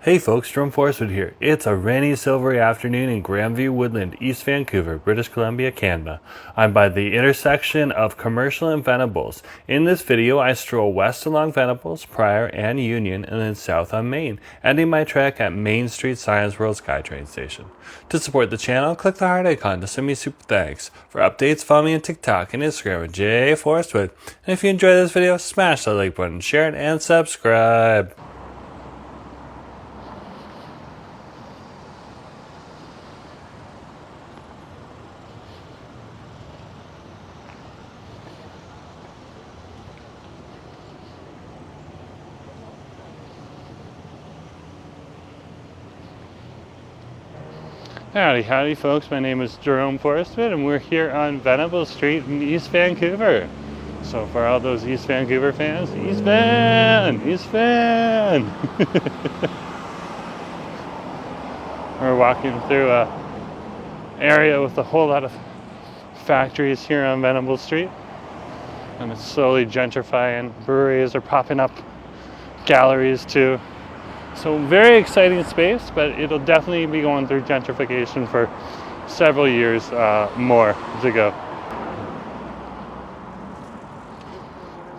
Hey folks, Jerome Forestwood here. It's a rainy, silvery afternoon in Grandview Woodland, East Vancouver, British Columbia, Canada. I'm by the intersection of Commercial and Venables. In this video, I stroll west along Venables, Pryor, and Union, and then south on Main, ending my trek at Main Street Science World SkyTrain station. To support the channel, click the heart icon to send me super thanks. For updates, follow me on TikTok and Instagram at jforestwood. And if you enjoyed this video, smash that like button, share it, and subscribe. Howdy folks, my name is Jerome Forestwood and we're here on Venables Street in East Vancouver. So for all those East Vancouver fans, East Van! We're walking through a area with a whole lot of factories here on Venables Street. And it's slowly gentrifying. Breweries are popping up, galleries too. So very exciting space, but it'll definitely be going through gentrification for several years more to go.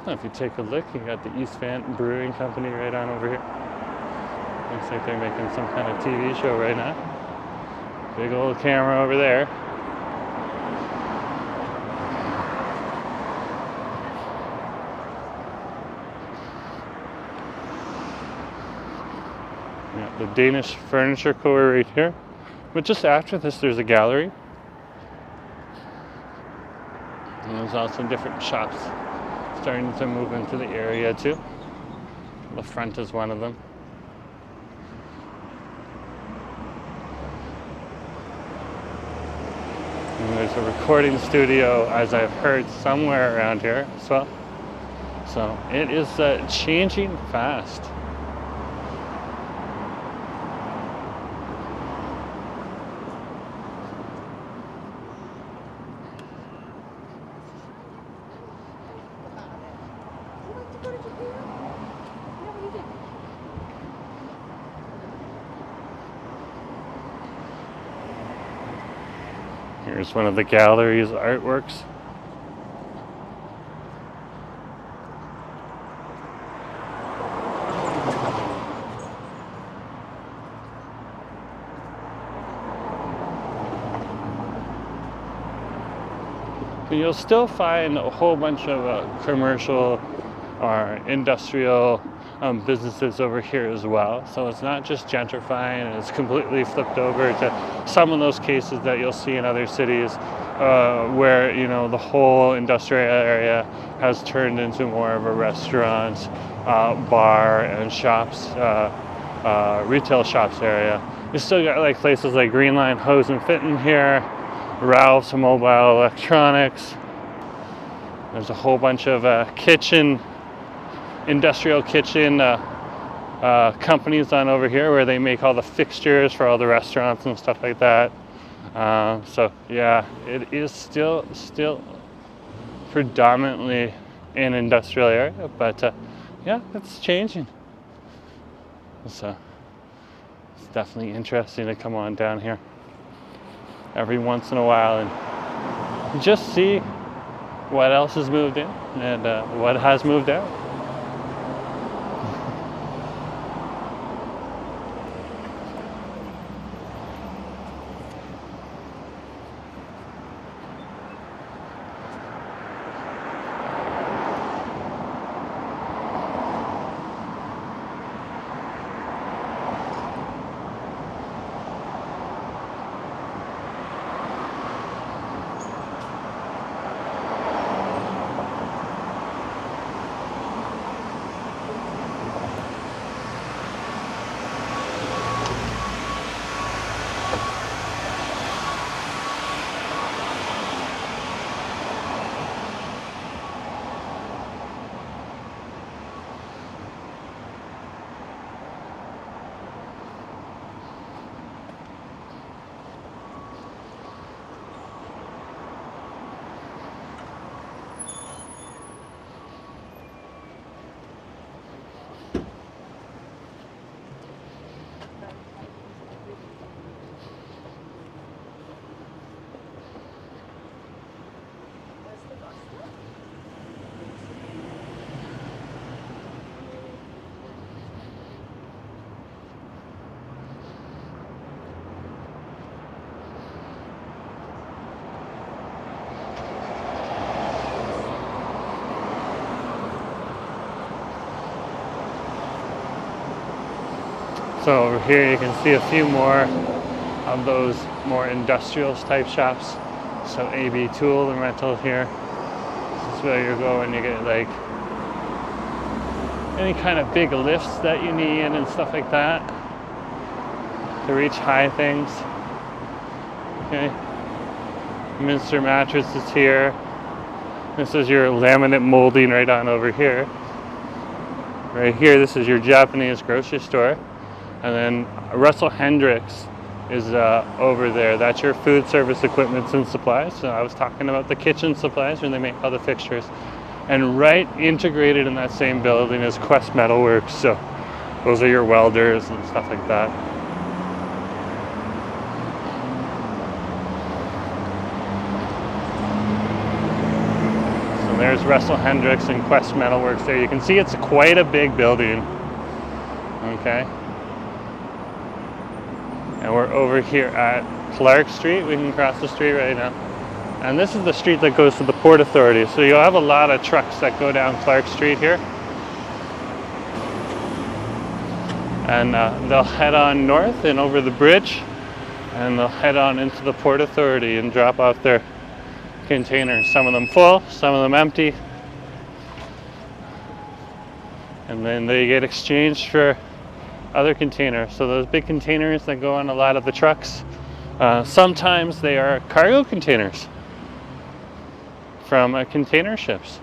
If you take a look, you got the East Van Brewing Company right on over here. Looks like they're making some kind of TV show right now. Big old camera over there. The Danish Furniture Co. right here. But just after this, there's a gallery. And there's also different shops starting to move into the area too. The front is one of them. And there's a recording studio, as I've heard, somewhere around here as well. So it is changing fast. Here's one of the gallery's artworks. But you'll still find a whole bunch of commercial or industrial businesses over here as well. So it's not just gentrifying, it's completely flipped over to some of those cases that you'll see in other cities where, you know, the whole industrial area has turned into more of a restaurant, bar and shops, retail shops area. You still got like places like Green Line Hose and Fitting here, Ralph's Mobile Electronics. There's a whole bunch of industrial kitchen companies on over here where they make all the fixtures for all the restaurants and stuff like that. So yeah, it is still predominantly an industrial area, but yeah, it's changing. So it's definitely interesting to come on down here every once in a while and just see what else has moved in and what has moved out. So over here you can see a few more of those more industrial type shops. So AB Tool and Rental here. This is where you go and you get like any kind of big lifts that you need and stuff like that to reach high things. Okay. Minster Mattress is here. This is your laminate molding right on over here. Right here, this is your Japanese grocery store. And then Russell Hendricks is over there. That's your food service equipment and supplies. So I was talking about the kitchen supplies where they make all the fixtures. And right integrated in that same building is Quest Metalworks. So those are your welders and stuff like that. So there's Russell Hendricks and Quest Metalworks there. You can see it's quite a big building. Okay. And we're over here at Clark Street. We can cross the street right now. And this is the street that goes to the Port Authority. So you'll have a lot of trucks that go down Clark Street here. And they'll head on north and over the bridge. And they'll head on into the Port Authority and drop off their containers. Some of them full, some of them empty. And then they get exchanged for other containers. So those big containers that go on a lot of the trucks, sometimes they are cargo containers from container ships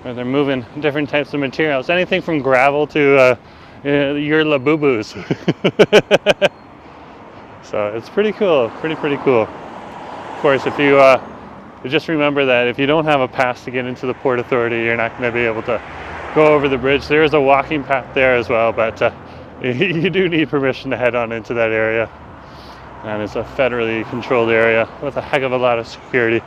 where they're moving different types of materials, anything from gravel to your labubus. So it's pretty cool, pretty cool. Of course, if you just remember that if you don't have a pass to get into the Port Authority, you're not going to be able to go over the bridge. There is a walking path there as well, but you do need permission to head on into that area. And it's a federally controlled area with a heck of a lot of security.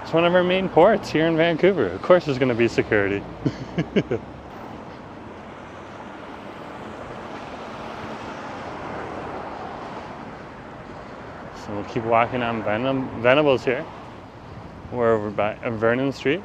It's one of our main ports here in Vancouver. Of course there's going to be security. So we'll keep walking on Venables here. We're over by Vernon Street.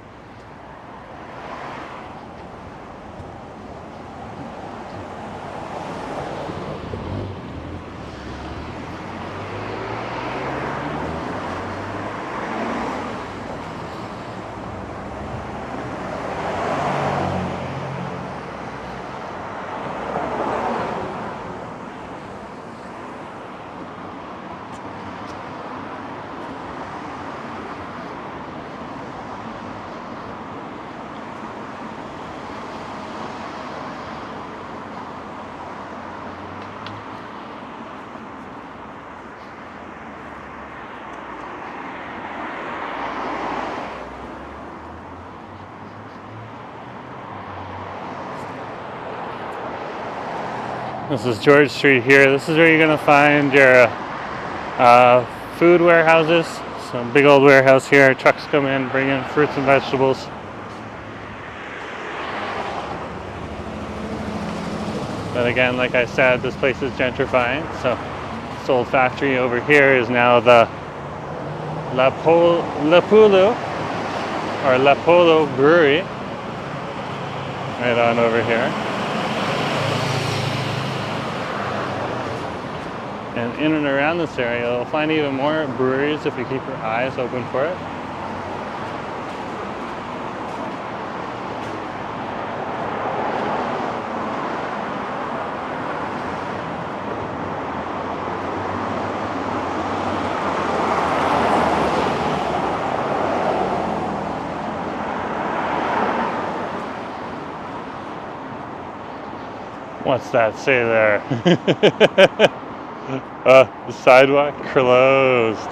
This is George Street here. This is where you're going to find your food warehouses. Some big old warehouse here. Trucks come in, bring in fruits and vegetables. But again, like I said, this place is gentrifying. So this old factory over here is now the Lapolo Brewery. Right on over here. And in and around this area, you'll find even more breweries if you keep your eyes open for it. What's that say there? The sidewalk closed.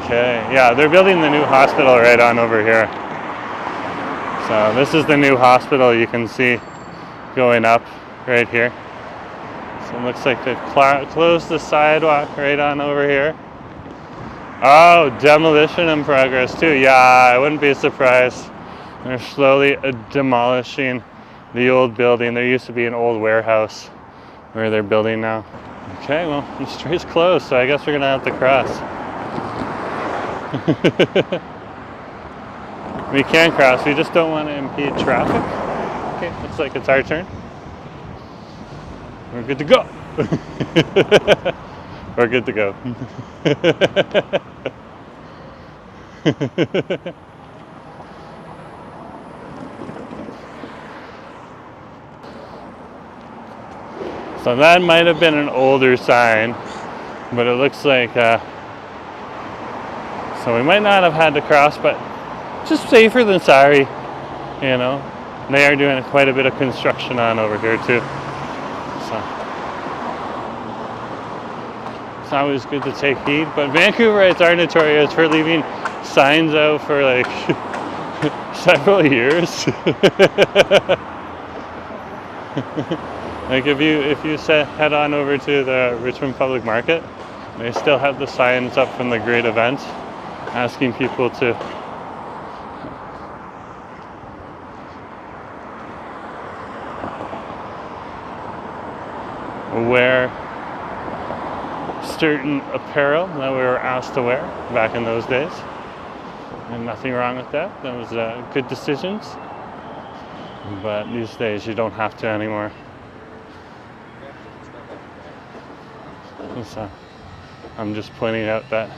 Okay, yeah, they're building the new hospital right on over here. So this is the new hospital you can see going up right here. So it looks like they've closed the sidewalk right on over here. Oh, demolition in progress too. Yeah, I wouldn't be surprised. They're slowly demolishing the old building. There used to be an old warehouse where they're building now. Okay, well, the street's closed, so I guess we're gonna have to cross. We can cross, we just don't want to impede traffic. Okay, looks like it's our turn. We're good to go. We're good to go. So that might have been an older sign, but it looks like, so we might not have had to cross, but just safer than sorry, you know. They are doing quite a bit of construction on over here too. So it's always good to take heed, but Vancouverites are notorious for leaving signs out for like several years. Like if you head on over to the Richmond Public Market, they still have the signs up from the great event asking people to wear certain apparel that we were asked to wear back in those days. And nothing wrong with that. That was good decisions. But these days you don't have to anymore. So I'm just pointing out that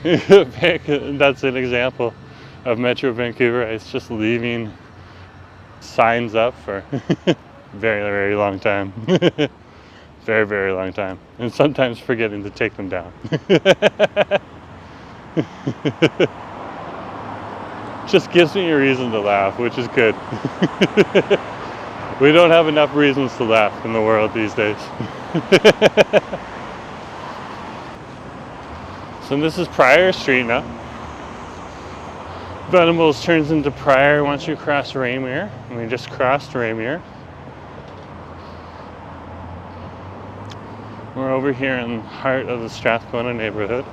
that's an example of Metro Vancouver. It's just leaving signs up for very, very long time. Very, very long time. And sometimes forgetting to take them down. Just gives me a reason to laugh, which is good. We don't have enough reasons to laugh in the world these days. So this is Pryor Street now. Venables turns into Pryor once you cross Raymere, and we just crossed Raymere. We're over here in the heart of the Strathcona neighborhood.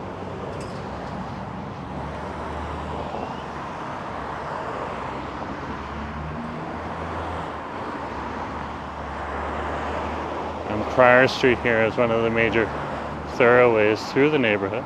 And Pryor Street here is one of the major thoroughways through the neighborhood.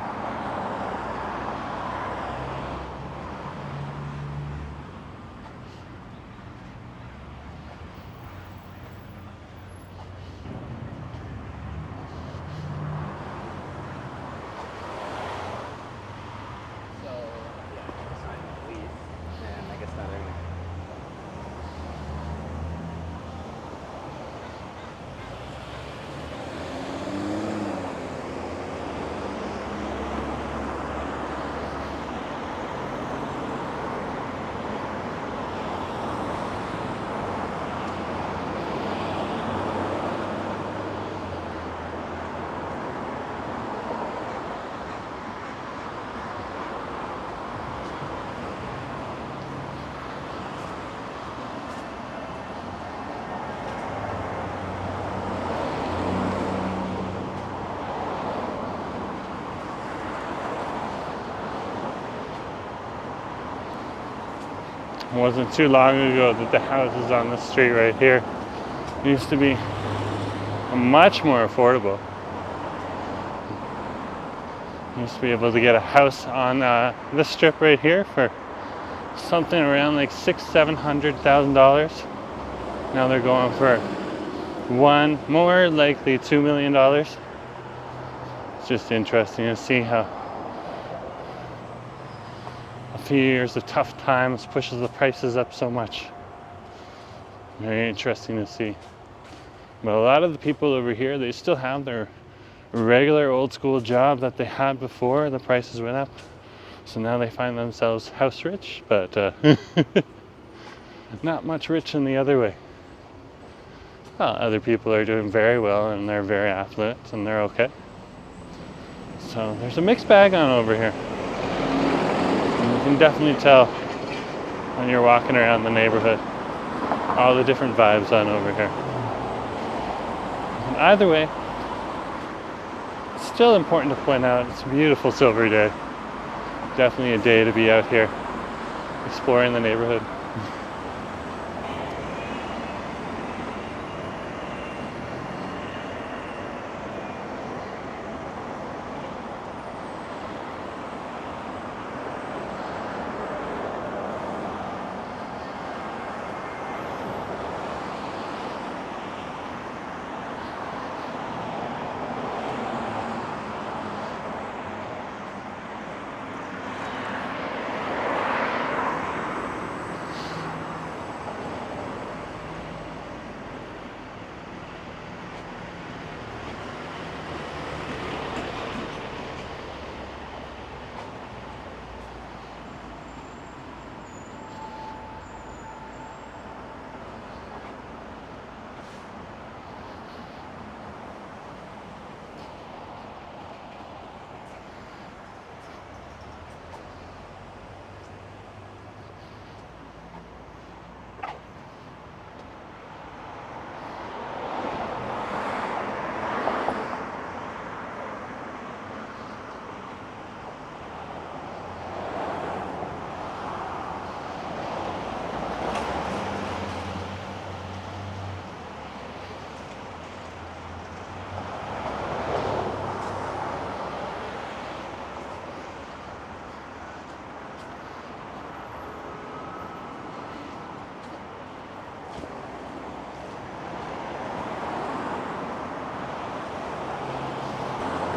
It wasn't too long ago that the houses on the street right here used to be much more affordable. You used to be able to get a house on this strip right here for something around like $600,000-$700,000. Now they're going for more likely $2 million. It's just interesting to see how a few years of tough times pushes the prices up so much. Very interesting to see. But a lot of the people over here, they still have their regular old school job that they had before the prices went up. So now they find themselves house rich, but not much rich in the other way. Well, other people are doing very well and they're very affluent and they're okay. So there's a mixed bag on over here. And you can definitely tell when you're walking around the neighborhood, all the different vibes on over here. And either way, it's still important to point out it's a beautiful silver day. Definitely a day to be out here exploring the neighborhood.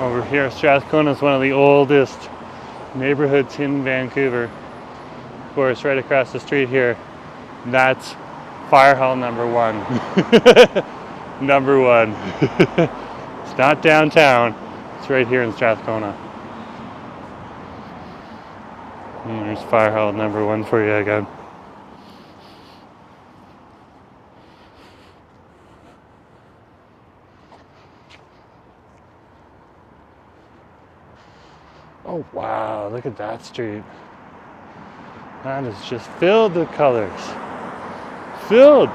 Over here, Strathcona is one of the oldest neighborhoods in Vancouver. Of course, right across the street here, that's fire hall number 1. Number 1. It's not downtown, it's right here in Strathcona. And there's fire hall number 1 for you again. Oh wow, look at that street. That is just filled with colors. Filled!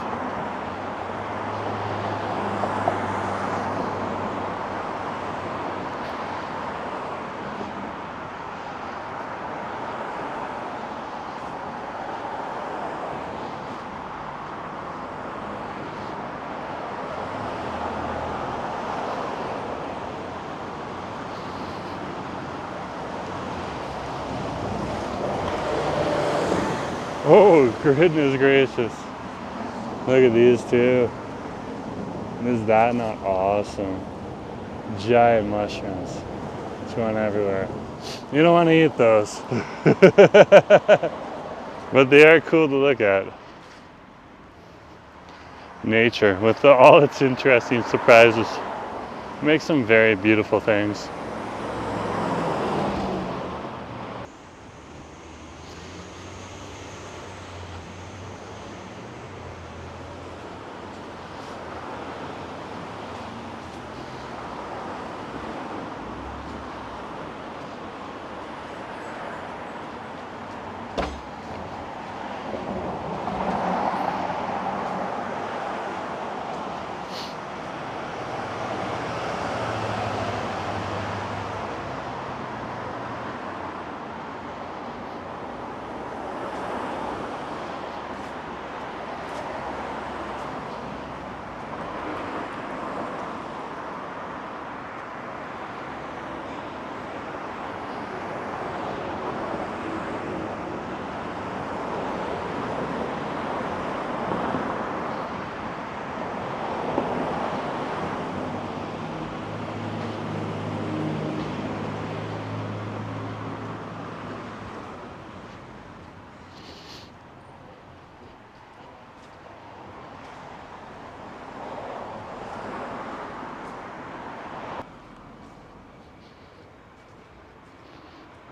Oh, goodness gracious. Look at these two. Is that not awesome? Giant mushrooms. Just going everywhere. You don't want to eat those. But they are cool to look at. Nature, with all its interesting surprises, makes some very beautiful things.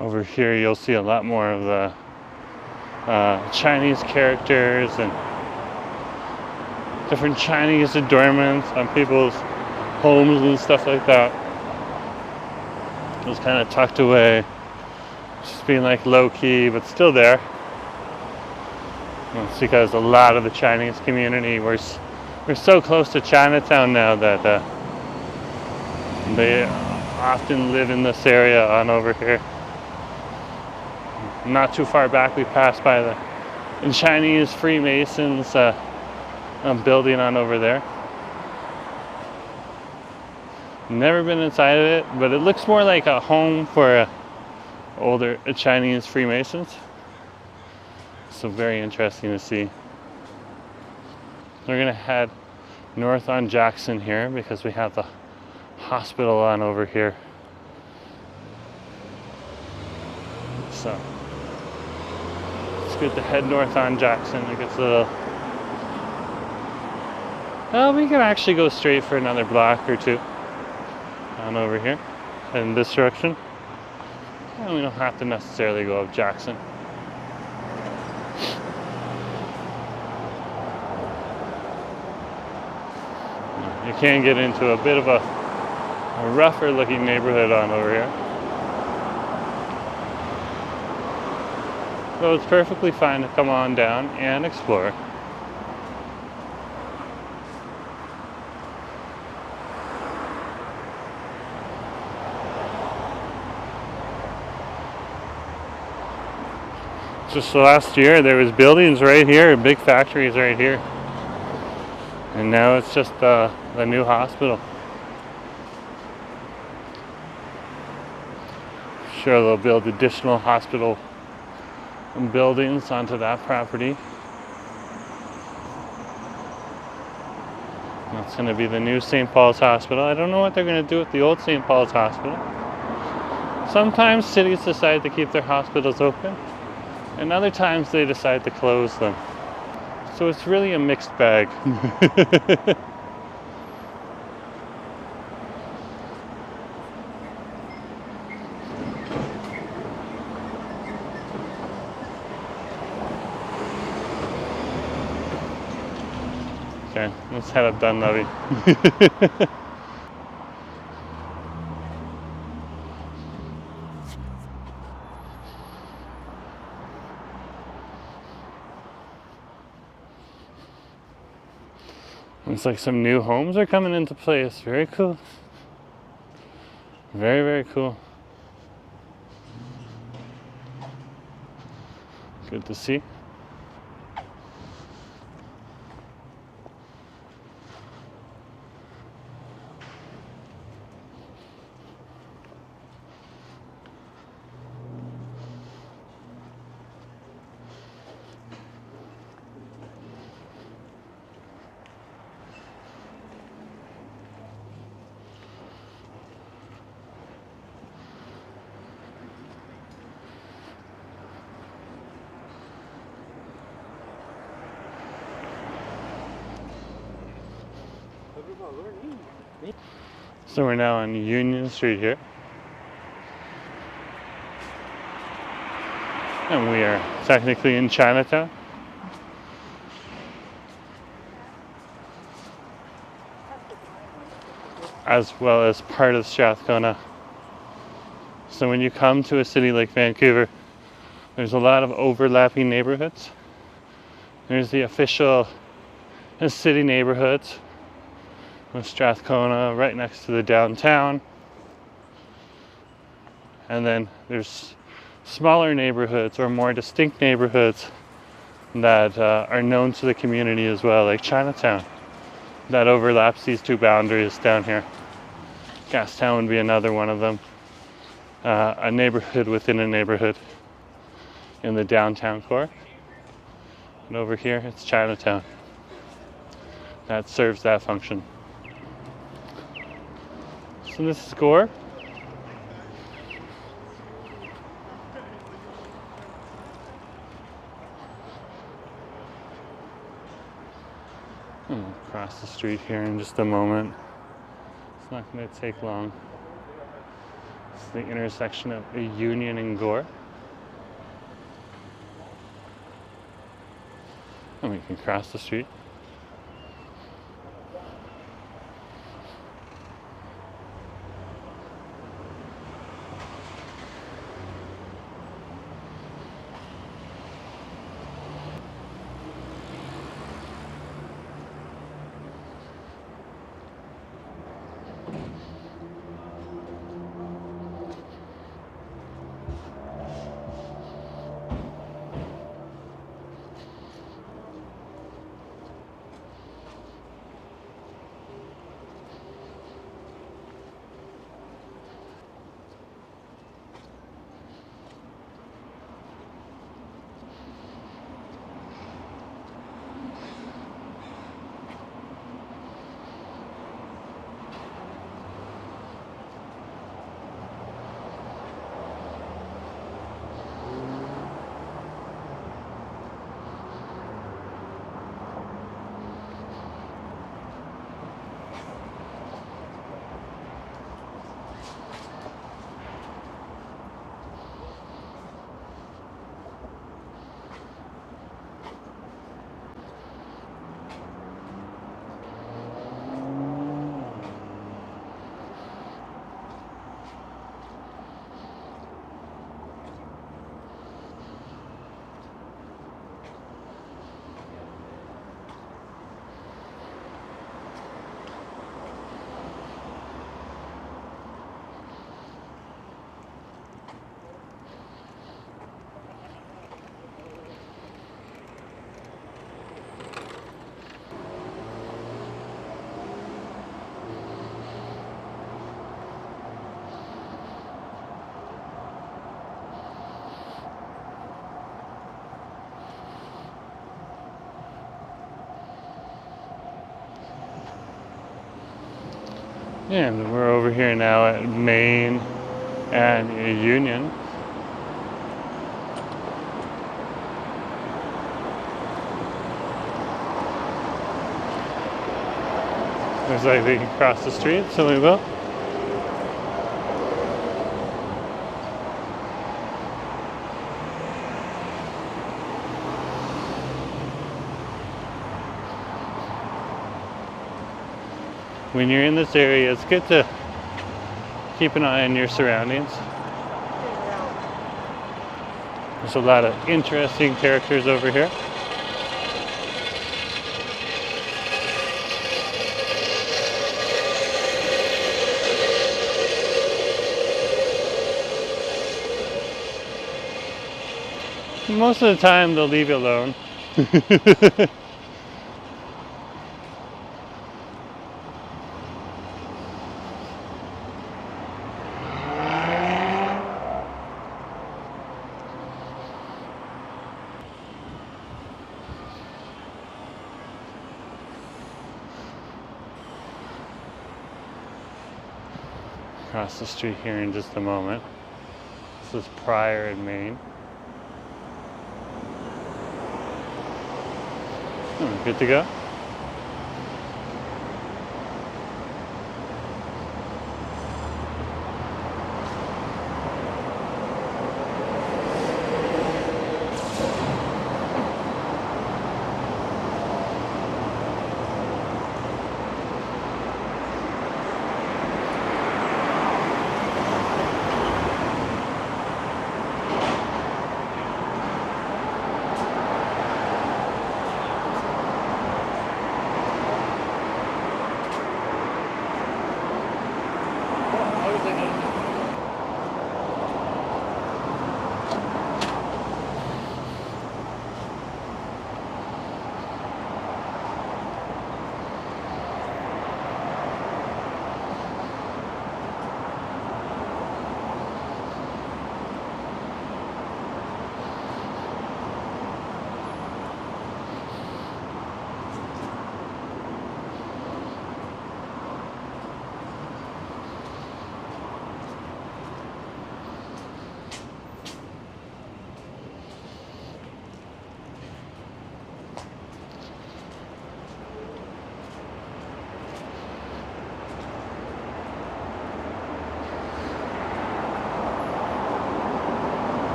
Over here you'll see a lot more of the Chinese characters and different Chinese adornments on people's homes and stuff like that. It was kind of tucked away, just being like low-key, but still there. It's because a lot of the Chinese community, we're so close to Chinatown now that they often live in this area on over here. Not too far back, we passed by the Chinese Freemasons building on over there. Never been inside of it, but it looks more like a home for older Chinese Freemasons. So very interesting to see. We're gonna head north on Jackson here because we have the hospital on over here. So it's good to head north on Jackson. It gets a little. Well, we can actually go straight for another block or two on over here in this direction. And we don't have to necessarily go up Jackson. You can get into a bit of a rougher looking neighborhood on over here. So it's perfectly fine to come on down and explore. Just last year there was buildings right here, big factories right here. And now it's just the new hospital. Sure, they'll build additional hospital buildings onto that property. That's going to be the new St. Paul's Hospital. I don't know what they're going to do with the old St. Paul's Hospital. Sometimes cities decide to keep their hospitals open, and other times they decide to close them. So it's really a mixed bag. Okay, let's head up Dunleavy. Looks like some new homes are coming into place. Very cool. Very, very cool. Good to see. So we're now on Union Street here. And we are technically in Chinatown. As well as part of Strathcona. So when you come to a city like Vancouver, there's a lot of overlapping neighborhoods. There's the official city neighborhoods with Strathcona right next to the downtown. And then there's smaller neighborhoods or more distinct neighborhoods that are known to the community as well, like Chinatown, that overlaps these two boundaries down here. Gastown would be another one of them. A neighborhood within a neighborhood in the downtown core. And over here, it's Chinatown. That serves that function. So this is Gore. I'll cross the street here in just a moment. It's not going to take long. It's the intersection of Union and Gore. And we can cross the street. And we're over here now at Main and Union. Looks like we can cross the street, so we will. When you're in this area, it's good to keep an eye on your surroundings. There's a lot of interesting characters over here. Most of the time, they'll leave you alone. Across the street here in just a moment. This is Pryor in Maine. Good to go.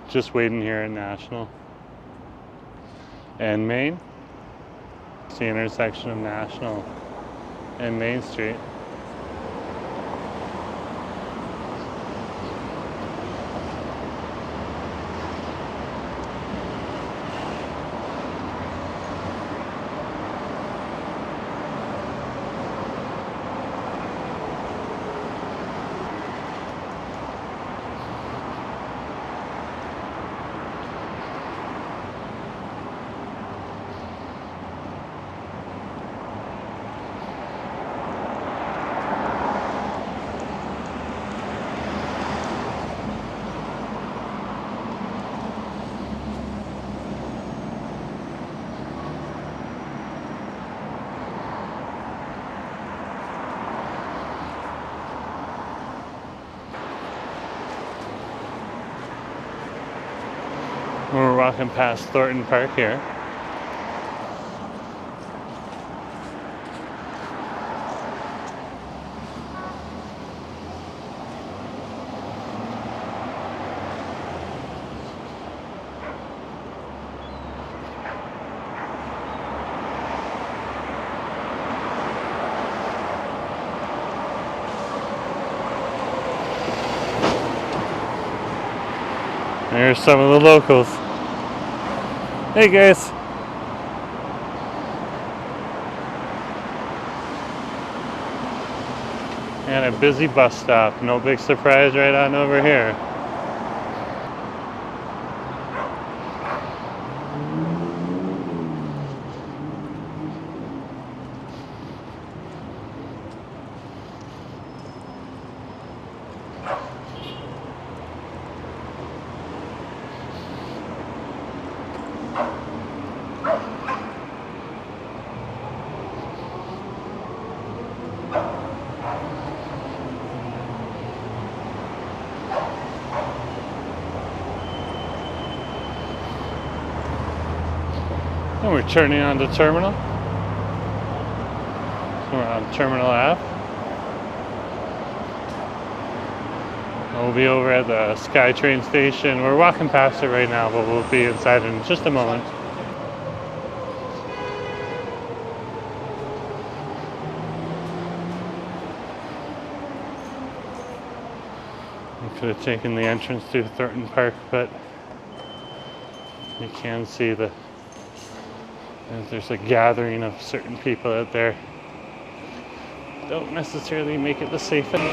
Just waiting here at National and Main. It's the intersection of National and Main Street. We're walking past Thornton Park here. There's some of the locals. Hey guys. And a busy bus stop. No big surprise right on over here. And we're turning on the terminal. We're on Terminal Ave. We'll be over at the SkyTrain station. We're walking past it right now, but we'll be inside in just a moment. We could have taken the entrance to Thornton Park, but you can see there's a gathering of certain people out there. Don't necessarily make it the safest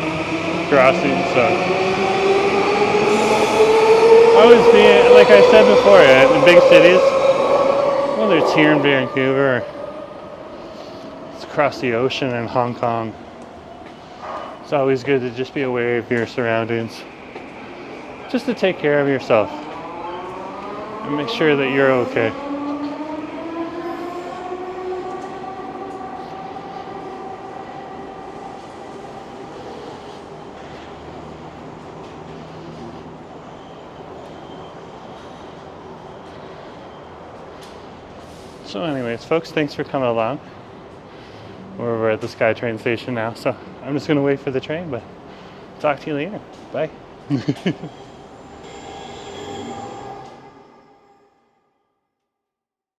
crossing, so always be, like I said before, in big cities, whether it's here in Vancouver or it's across the ocean in Hong Kong, it's always good to just be aware of your surroundings, just to take care of yourself and make sure that you're okay. So anyways, folks, thanks for coming along. We're over at the SkyTrain station now, so I'm just going to wait for the train, but talk to you later. Bye.